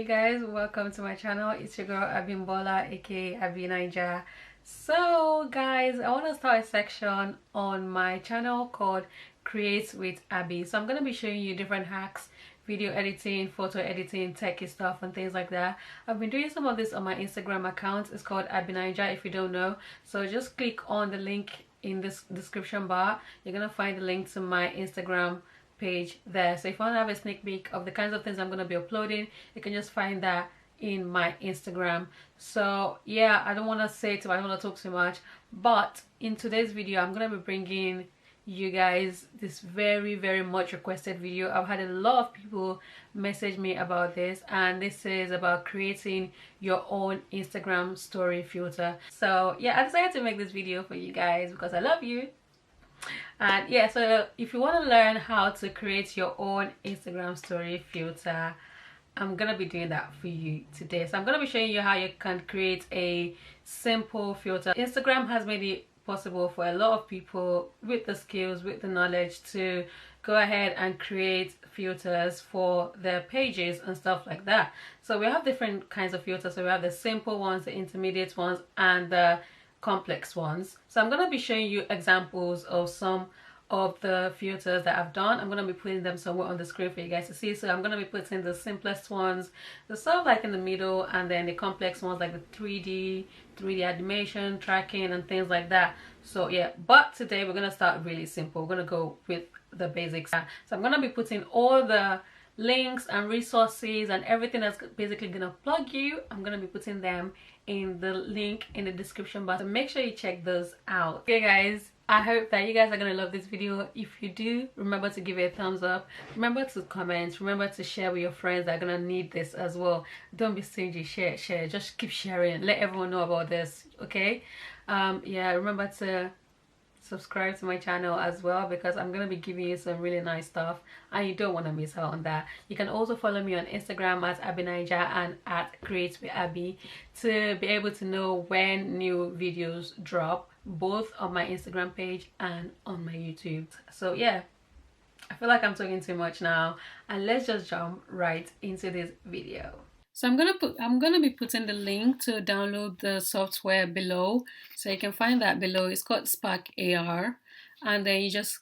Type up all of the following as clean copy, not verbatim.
guys, welcome to my channel. It's your girl Abimbola, aka Abi Naija. So guys, I want to start a section on my channel called Create with Abby. So I'm going to be showing you different hacks, video editing, photo editing, techie stuff and things like that. I've been doing some of this on my Instagram account. It's called Abi Naija if you don't know. So just click on the link in this description bar. You're going to find the link to my Instagram page there. So if you want to have a sneak peek of the kinds of things I'm going to be uploading, you can just find that in my Instagram. So yeah, I don't want to say too much, I don't want to talk too much, but in today's video I'm going to be bringing you guys this very much requested video. I've had a lot of people message me about this, and this is about creating your own Instagram story filter. So yeah, I decided to make this video for you guys because I love you. And yeah, so if you want to learn how to create your own Instagram story filter, I'm gonna be doing that for you today. So I'm gonna be showing you how you can create a simple filter. Instagram has made it possible for a lot of people with the skills, with the knowledge, to go ahead and create filters for their pages and stuff like that. So we have different kinds of filters. So we have the simple ones, the intermediate ones, and the complex ones. So I'm going to be showing you examples of some of the filters that I've done. I'm going to be putting them somewhere on the screen for you guys to see. So I'm going to be putting the simplest ones, the stuff like in the middle, and then the complex ones like the 3D animation, tracking and things like that. So yeah, but today we're going to start really simple. We're going to go with the basics. So I'm going to be putting all the links and resources and everything that's basically gonna plug you. I'm gonna be putting them in the link in the description box, so make sure you check those out. Okay guys, I hope that you guys are gonna love this video. If you do, remember to give it a thumbs up, remember to comment, remember to share with your friends that are gonna need this as well. Don't be stingy, share, just keep sharing, let everyone know about this. Okay, yeah, remember to subscribe to my channel as well, because I'm going to be giving you some really nice stuff and you don't want to miss out on that. You can also follow me on Instagram at Abi Naija and at Create with Abi to be able to know when new videos drop, both on my Instagram page and on my YouTube. So yeah, I feel like I'm talking too much now, and let's just jump right into this video. So I'm gonna be putting the link to download the software below, so you can find that below. It's called Spark AR, and then you just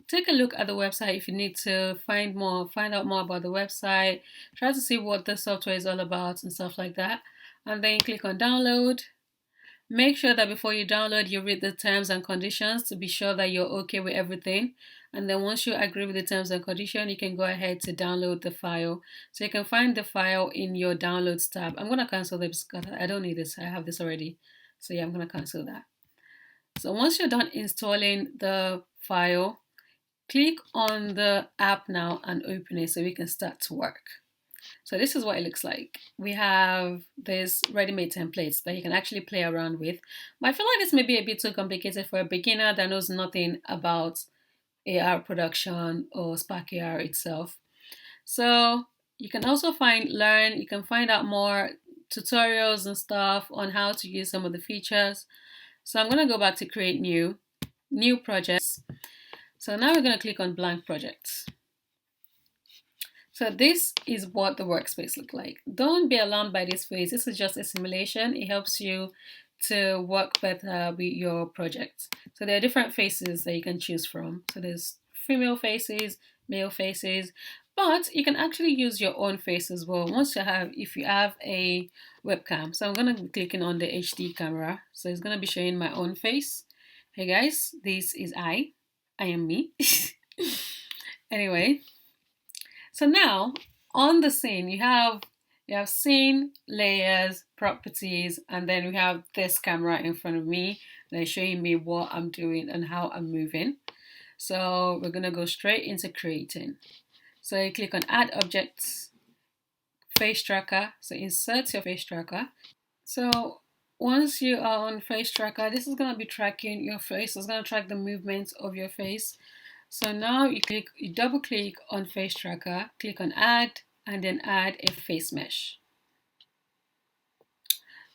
take a look at the website if you need to find out more about the website, try to see what the software is all about and stuff like that, and then you click on download. Make sure that before you download, you read the terms and conditions to be sure that you're okay with everything. And then once you agree with the terms and conditions, you can go ahead to download the file. So you can find the file in your downloads tab. I'm going to cancel this because I don't need this. I have this already. So yeah, I'm going to cancel that. So once you're done installing the file, click on the app now and open it so we can start to work. So this is what it looks like. We have this ready-made templates that you can actually play around with. But I feel like this may be a bit too complicated for a beginner that knows nothing about AR production or Spark AR itself. So you can also you can find out more tutorials and stuff on how to use some of the features. So I'm going to go back to create new projects. So now we're going to click on blank projects. So this is what the workspace looks like. Don't be alarmed by this phase. This is just a simulation. It helps you to work better with your project. So there are different faces that you can choose from. So there's female faces, male faces, but you can actually use your own face as well if you have a webcam. So I'm going to be clicking on the HD camera. So it's going to be showing my own face. Hey guys, this is I am me. Anyway. So now on the scene, you have scene, layers, properties, and then we have this camera in front of me that's showing me what I'm doing and how I'm moving. So we're going to go straight into creating. So you click on add objects, face tracker. So insert your face tracker. So once you are on face tracker, this is going to be tracking your face. It's going to track the movements of your face. So now you double click on face tracker, click on add, and then add a face mesh.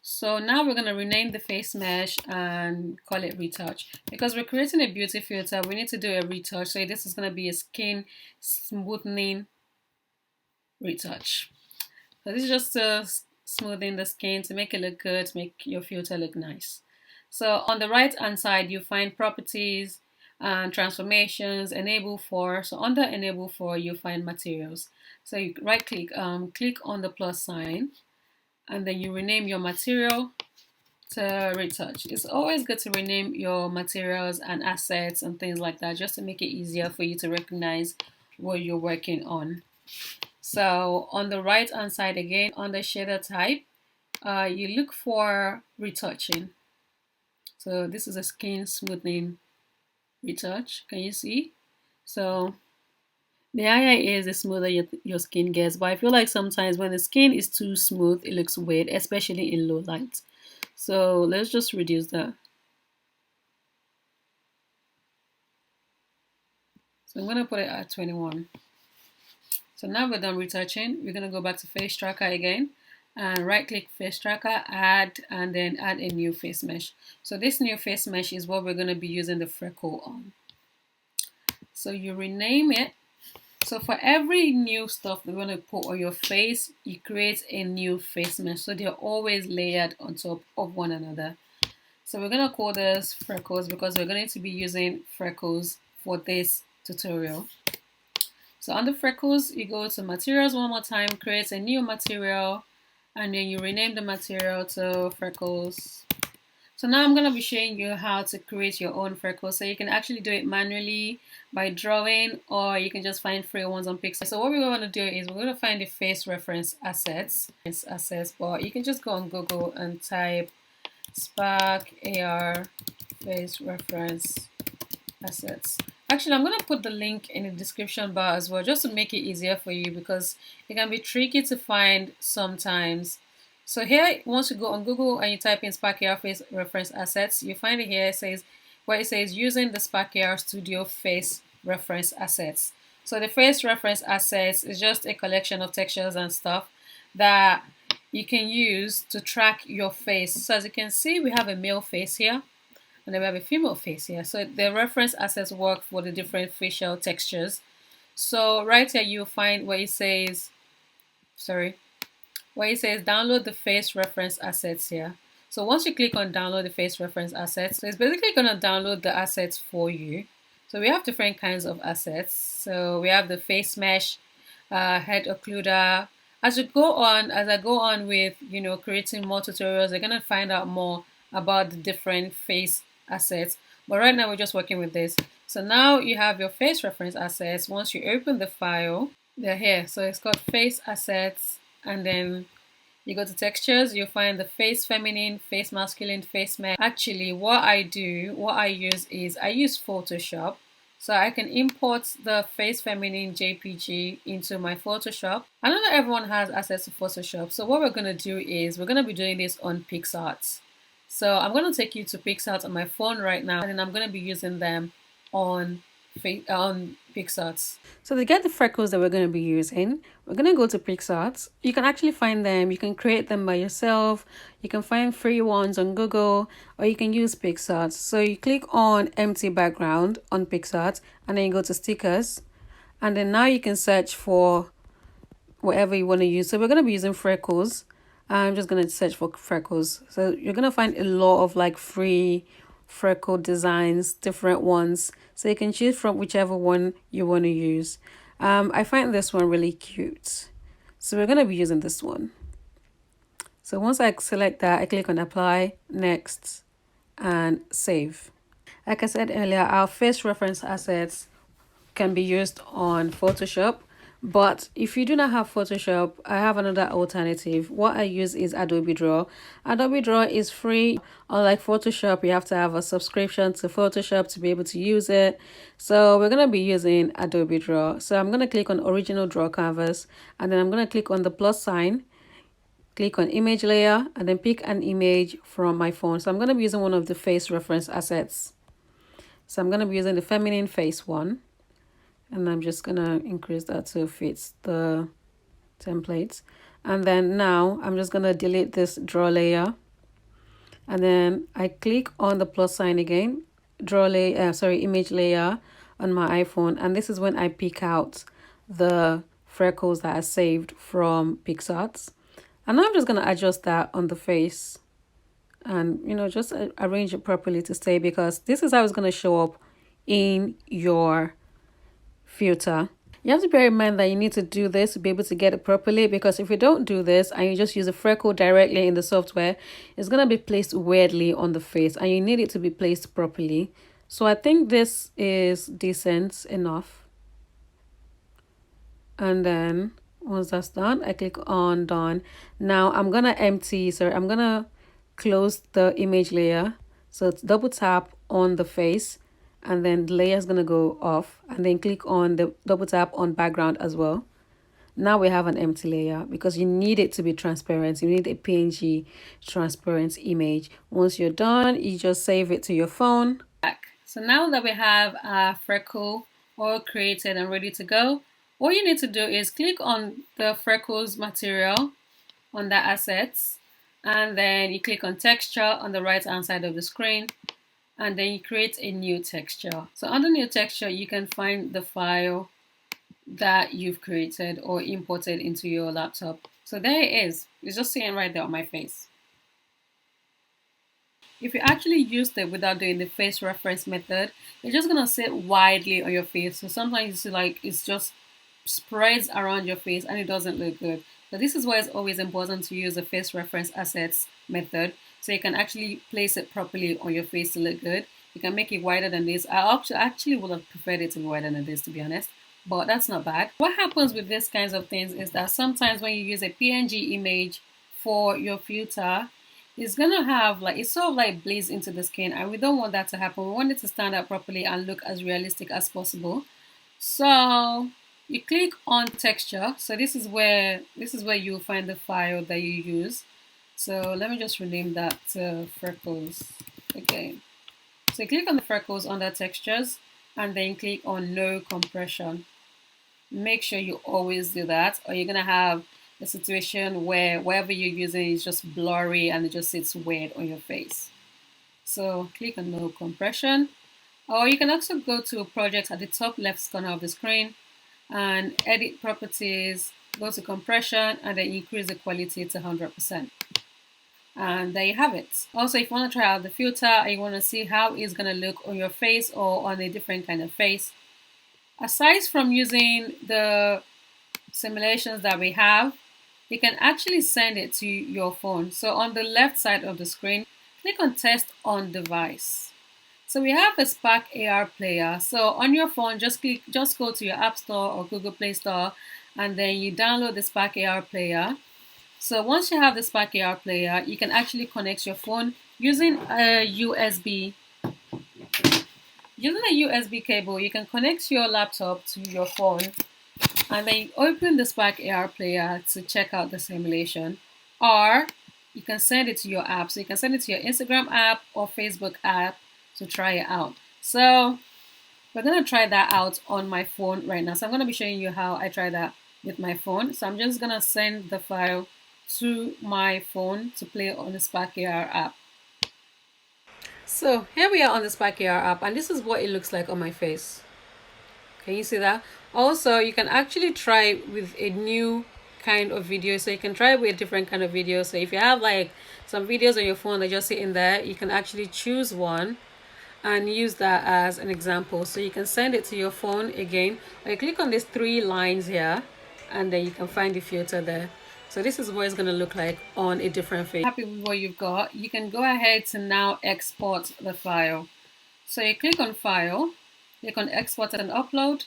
So now we're going to rename the face mesh and call it retouch. Because we're creating a beauty filter, we need to do a retouch. So this is going to be a skin smoothing retouch. So this is just to smoothing the skin, to make it look good, to make your filter look nice. So on the right hand side, you find properties and transformations, enable for. So under enable for, you find materials. So you right click, click on the plus sign, and then you rename your material to retouch. It's always good to rename your materials and assets and things like that, just to make it easier for you to recognize what you're working on. So on the right hand side again, on the shader type, you look for retouching. So this is a skin smoothing retouch. Can you see? So the higher it is, the smoother your skin gets. But I feel like sometimes when the skin is too smooth, it looks weird, especially in low light. So let's just reduce that. So I'm going to put it at 21. So now we're done retouching. We're going to go back to face tracker again and right click face tracker, add, and then add a new face mesh. So this new face mesh is what we're going to be using the freckle on. So you rename it. So for every new stuff we're going to put on your face, you create a new face mesh. So they're always layered on top of one another. So we're going to call this freckles because we're going to be using freckles for this tutorial. So under freckles, you go to materials one more time, create a new material, and then you rename the material to freckles. So now I'm going to be showing you how to create your own freckles. So you can actually do it manually by drawing, or you can just find free ones on Pixar. So what we're going to do is we're going to find the face reference assets, but you can just go on Google and type Spark AR face reference assets. Actually, I'm going to put the link in the description bar as well, just to make it easier for you, because it can be tricky to find sometimes. So here, once you go on Google and you type in Spark AR face reference assets, you find it here. It says where it says using the Spark AR Studio face reference assets. So the face reference assets is just a collection of textures and stuff that you can use to track your face. So as you can see, we have a male face here, and then we have a female face here. So the reference assets work for the different facial textures. So right here you'll find where it says, download the face reference assets here. So once you click on download the face reference assets, so it's basically going to download the assets for you. So we have different kinds of assets. So we have the face mesh, head occluder. As I go on with, creating more tutorials, you're going to find out more about the different face assets. But right now we're just working with this. So now you have your face reference assets. Once you open the file, they're here. So it's called face assets, and then you go to textures, you'll find the face feminine, face masculine, face male. Actually, what I use is I use Photoshop. So I can import the face feminine JPG into my Photoshop. I know not everyone has access to Photoshop. So what we're going to do is we're going to be doing this on PixArt. So I'm going to take you to PixArt on my phone right now, and then I'm going to be using them on PixArt. So to get the freckles that we're going to be using, we're going to go to PixArt. You can actually find them. You can create them by yourself. You can find free ones on Google, or you can use PixArt. So you click on empty background on PixArt, and then you go to stickers, and then now you can search for whatever you want to use. So we're going to be using freckles. I'm just going to search for freckles. So you're going to find a lot of like free freckle designs, different ones. So you can choose from whichever one you want to use. I find this one really cute. So we're going to be using this one. So once I select that, I click on apply, next, and save. Like I said earlier, our face reference assets can be used on Photoshop. But if you do not have Photoshop, I have another alternative. What I use is Adobe Draw. Adobe Draw is free. Unlike Photoshop, you have to have a subscription to Photoshop to be able to use it. So we're going to be using Adobe Draw. So I'm going to click on Original Draw Canvas, and then I'm going to click on the plus sign, click on Image Layer, and then pick an image from my phone. So I'm going to be using one of the face reference assets. So I'm going to be using the feminine face one. And I'm just going to increase that so it fits the templates. And then now I'm just going to delete this draw layer. And then I click on the plus sign again, image layer on my iPhone. And this is when I pick out the freckles that are saved from PixArt. And now I'm just going to adjust that on the face and, you know, just arrange it properly to stay, because this is how it's going to show up in your filter. You have to bear in mind that you need to do this to be able to get it properly, because if you don't do this and you just use a freckle directly in the software, it's going to be placed weirdly on the face and you need it to be placed properly. So I think this is decent enough. And then once that's done, I click on done. Now I'm going to close the image layer. So it's double tap on the face, and then the layer is going to go off, and then click on the double tap on background as well. Now we have an empty layer because you need it to be transparent. You need a PNG transparent image. Once you're done, you just save it to your phone. So now that we have our freckle all created and ready to go, all you need to do is click on the freckles material on the assets, and then you click on texture on the right hand side of the screen, and then you create a new texture. So under new texture, you can find the file that you've created or imported into your laptop. So there it is. It's just sitting right there on my face. If you actually used it without doing the face reference method, it's just gonna sit widely on your face. So sometimes you see like it's just spreads around your face and it doesn't look good. So this is why it's always important to use the face reference assets method, so you can actually place it properly on your face to look good. You can make it wider than this. I actually would have preferred it to be wider than this, to be honest, but that's not bad. What happens with these kinds of things is that sometimes when you use a PNG image for your filter, it's gonna have like, it's sort of like blaze into the skin, and we don't want that to happen. We want it to stand out properly and look as realistic as possible. So you click on texture. So this is where you'll find the file that you use. So let me just rename that to freckles. Okay. So click on the freckles under textures and then click on no compression. Make sure you always do that, or you're gonna have a situation where whatever you're using is just blurry and it just sits weird on your face. So click on no compression, or you can also go to projects at the top left corner of the screen and edit properties, go to compression, and then increase the quality to 100%. And there you have it. Also, if you want to try out the filter and you want to see how it's going to look on your face or on a different kind of face, aside from using the simulations that we have, you can actually send it to your phone. So on the left side of the screen, click on test on device. So we have a Spark AR player. So on your phone, just go to your App Store or Google Play Store, and then you download the Spark AR player. So once you have the Spark AR player, you can actually connect your phone using a USB. Using a USB cable, you can connect your laptop to your phone, and then open the Spark AR player to check out the simulation. Or you can send it to your app. So you can send it to your Instagram app or Facebook app to try it out. So we're going to try that out on my phone right now. So I'm going to be showing you how I try that with my phone. So I'm just going to send the file to my phone to play on the Spark AR app. So here we are on the Spark AR app, and this is what it looks like on my face. Can you see that? Also, you can actually try with a new kind of video. So you can try with a different kind of video. So if you have like some videos on your phone that just sit in there, you can actually choose one and use that as an example. So you can send it to your phone again, or you click on these three lines here, and then you can find the filter there. So this is what it's going to look like on a different face. Happy with what you've got, you can go ahead to now export the file. So you click on file, click on export and upload,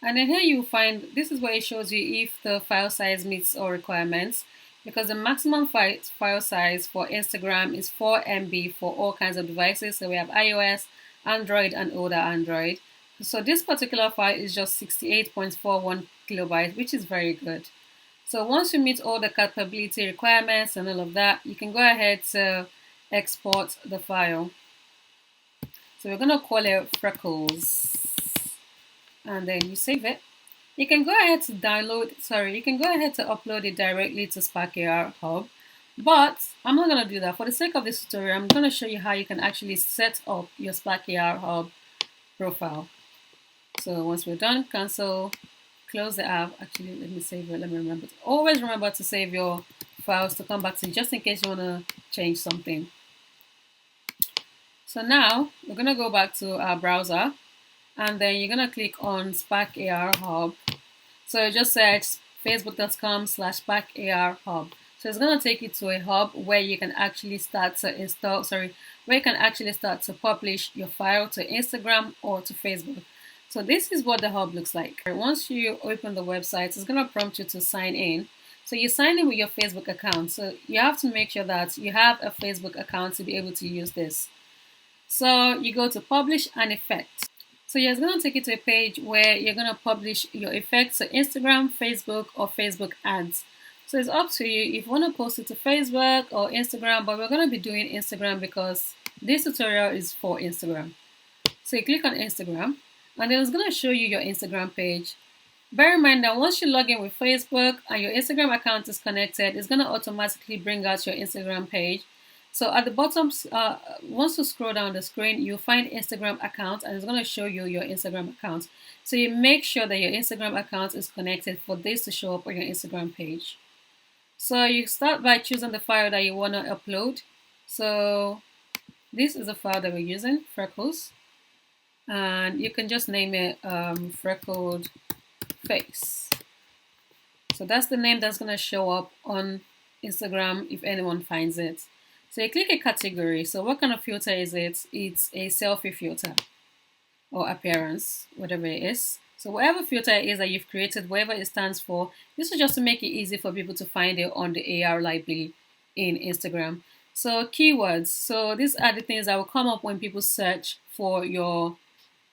and then here you find, this is where it shows you if the file size meets all requirements, because the maximum file size for Instagram is 4 MB for all kinds of devices. So we have iOS, Android, and older Android. So this particular file is just 68.41 kilobytes, which is very good. So once you meet all the capability requirements and all of that, you can go ahead to export the file. So we're going to call it freckles, and then you save it. You can go ahead to upload it directly to Spark AR Hub, but I'm not going to do that. For the sake of this tutorial, I'm going to show you how you can actually set up your Spark AR Hub profile. So once we're done, cancel close the app. Actually, let me save it. Let me remember. Always remember to save your files to come back to, just in case you want to change something. So now we're going to go back to our browser, and then you're going to click on Spark AR Hub. So just search facebook.com/Spark AR Hub. So it's going to take you to a hub where you can actually start to where you can actually start to publish your file to Instagram or to Facebook. So this is what the hub looks like. Once you open the website, it's going to prompt you to sign in. So you sign in with your Facebook account. So you have to make sure that you have a Facebook account to be able to use this. So you go to publish an effect. So you're going to take you to a page where you're going to publish your effects to Instagram, Facebook, or Facebook ads. So it's up to you if you want to post it to Facebook or Instagram, but we're going to be doing Instagram because this tutorial is for Instagram. So you click on Instagram, and then it's going to show you your Instagram page. Bear in mind that once you log in with Facebook and your Instagram account is connected, it's going to automatically bring out your Instagram page. So at the bottom, once you scroll down the screen, you'll find Instagram account, and it's going to show you your Instagram account. So you make sure that your Instagram account is connected for this to show up on your Instagram page. So you start by choosing the file that you want to upload. So this is the file that we're using, freckles. And you can just name it freckled face. So that's the name that's going to show up on Instagram if anyone finds it. So you click a category. So what kind of filter is it? It's a selfie filter or appearance, whatever it is. So whatever filter it is that you've created, whatever it stands for, this is just to make it easy for people to find it on the AR library in Instagram. So keywords. So these are the things that will come up when people search for your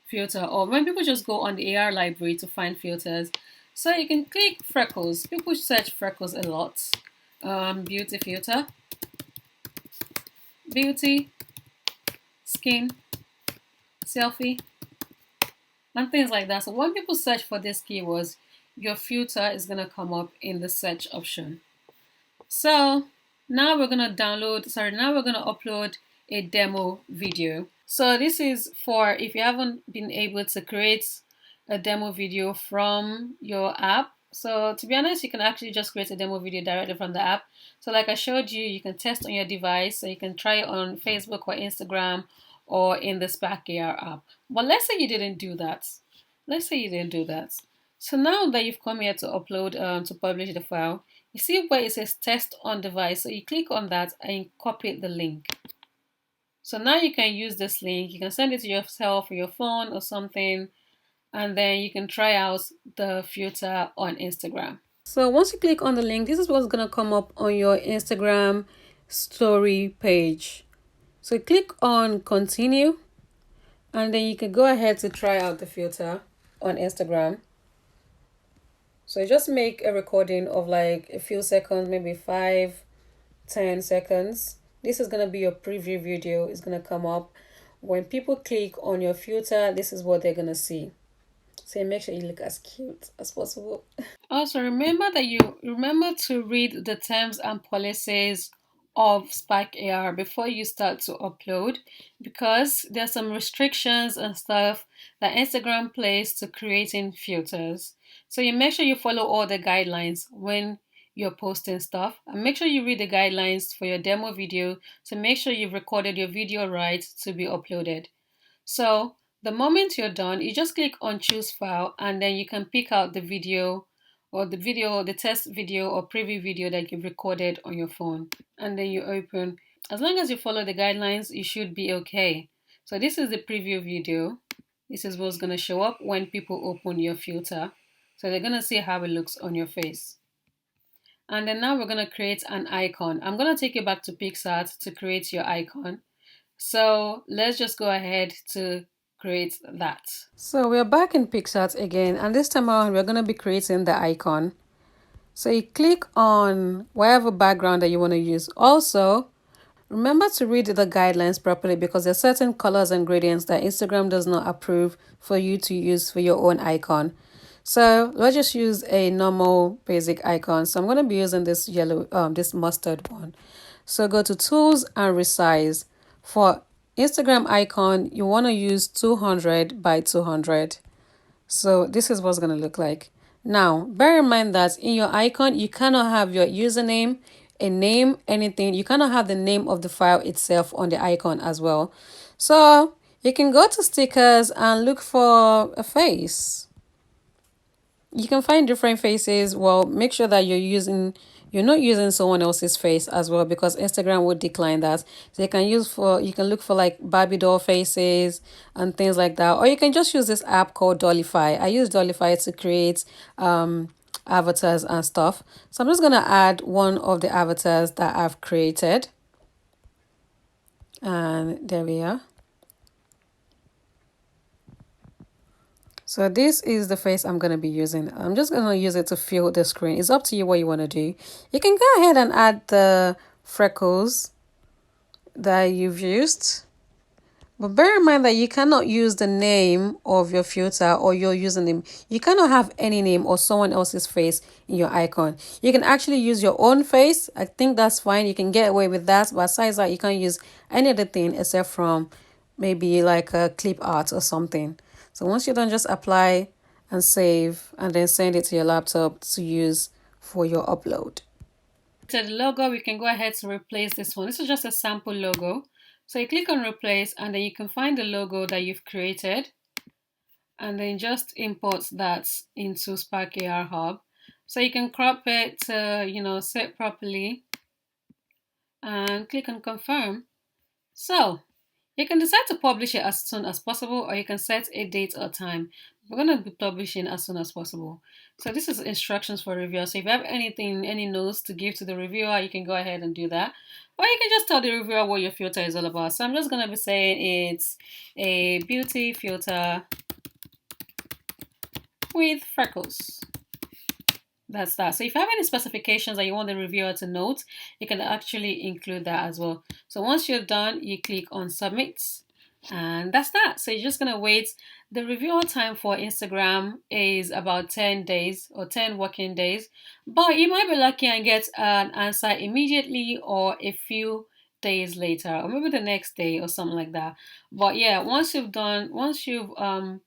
filter, or when people just go on the AR library to find filters. So you can click freckles. People search freckles a lot. Beauty filter, beauty, skin, selfie, and things like that. So when people search for these keywords, your filter is going to come up in the search option. So now we're going to upload a demo video. So this is for if you haven't been able to create a demo video from your app. So to be honest, you can actually just create a demo video directly from the app. So like I showed you, you can test on your device. So you can try it on Facebook or Instagram or in the Spark AR app. But let's say you didn't do that. So now that you've come here to upload, to publish the file, you see where it says test on device. So you click on that and you copy the link. So now you can use this link. You can send it to yourself or your phone or something, and then you can try out the filter on Instagram. So once you click on the link, this is what's going to come up on your Instagram story page. So click on continue, and then you can go ahead to try out the filter on Instagram. So just make a recording of like a few seconds, maybe 5-10 seconds. This is going to be your preview video. It's going to come up. When people click on your filter, this is what they're going to see. So make sure you look as cute as possible. Also, remember to read the terms and policies of Spark AR before you start to upload, because there's some restrictions and stuff that Instagram places to creating filters. So you make sure you follow all the guidelines when you're posting stuff, and make sure you read the guidelines for your demo video to make sure you've recorded your video right to be uploaded. So the moment you're done, you just click on choose file, and then you can pick out the video, the test video or preview video that you've recorded on your phone, and then you open. As long as you follow the guidelines, you should be okay. So this is the preview video. This is what's going to show up when people open your filter. So they're going to see how it looks on your face. And then now we're going to create an icon. I'm going to take you back to PixArt to create your icon. So let's just go ahead to create that. So we're back in PixArt again, and this time around we're going to be creating the icon. So you click on whatever background that you want to use. Also, remember to read the guidelines properly, because there are certain colors and gradients that Instagram does not approve for you to use for your own icon. So let's just use a normal basic icon. So I'm going to be using this this mustard one. So go to tools and resize. For Instagram icon, you want to use 200 by 200. So this is what's going to look like. Now, bear in mind that in your icon, you cannot have your username, a name, anything. You cannot have the name of the file itself on the icon as well. So you can go to stickers and look for a face. You can find different faces. Well, make sure that you're not using someone else's face as well, because Instagram would decline that. So you can look for like Barbie doll faces and things like that. Or you can just use this app called Dollify. I use Dollify to create avatars and stuff. So I'm just gonna add one of the avatars that I've created. And there we are. So this is the face I'm going to be using. I'm just going to use it to fill the screen. It's up to you what you want to do. You can go ahead and add the freckles that you've used. But bear in mind that you cannot use the name of your filter or your username. You cannot have any name or someone else's face in your icon. You can actually use your own face. I think that's fine. You can get away with that. But besides that, you can't use any other thing except from maybe like a clip art or something. So once you're done, just apply and save and then send it to your laptop to use for your upload. To the logo, we can go ahead to replace this one. This is just a sample logo. So you click on replace and then you can find the logo that you've created and then just import that into Spark AR Hub. So you can crop it to, set properly and click on confirm. So you can decide to publish it as soon as possible, or you can set a date or time. We're going to be publishing as soon as possible. So this is instructions for reviewer. So if you have any notes to give to the reviewer, you can go ahead and do that. Or you can just tell the reviewer what your filter is all about. So I'm just going to be saying it's a beauty filter with freckles. That's that. So if you have any specifications that you want the reviewer to note, you can actually include that as well. So once you're done, you click on submit and that's that. So you're just going to wait. The reviewer time for Instagram is about 10 days or 10 working days, but you might be lucky and get an answer immediately or a few days later, or maybe the next day or something like that. But yeah, once you've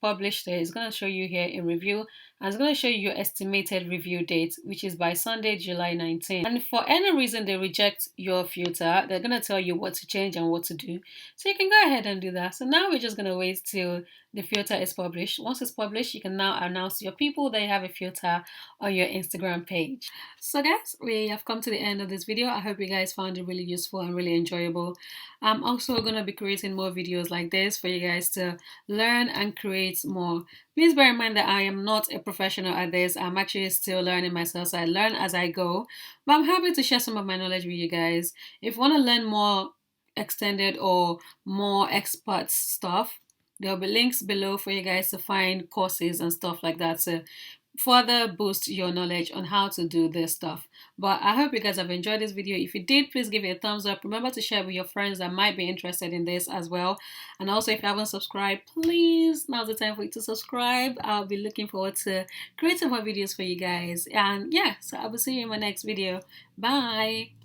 published it, it's going to show you here in review, and it's going to show you your estimated review date, which is by Sunday, July 19th. And if for any reason they reject your filter, they're going to tell you what to change and what to do. So you can go ahead and do that. So now we're just going to wait till the filter is published. Once it's published, you can now announce to your people that you have a filter on your Instagram page. So guys, we have come to the end of this video. I hope you guys found it really useful and really enjoyable. I'm also going to be creating more videos like this for you guys to learn and create more. Please bear in mind that I am not a professional at this. I'm actually still learning myself, so I learn as I go. But I'm happy to share some of my knowledge with you guys. If you want to learn more extended or more expert stuff, there'll be links below for you guys to find courses and stuff like that to further boost your knowledge on how to do this stuff. But I hope you guys have enjoyed this video. If you did, please give it a thumbs up. Remember to share with your friends that might be interested in this as well. And also, if you haven't subscribed, please, now's the time for you to subscribe. I'll be looking forward to creating more videos for you guys. And yeah, so I will see you in my next video. Bye.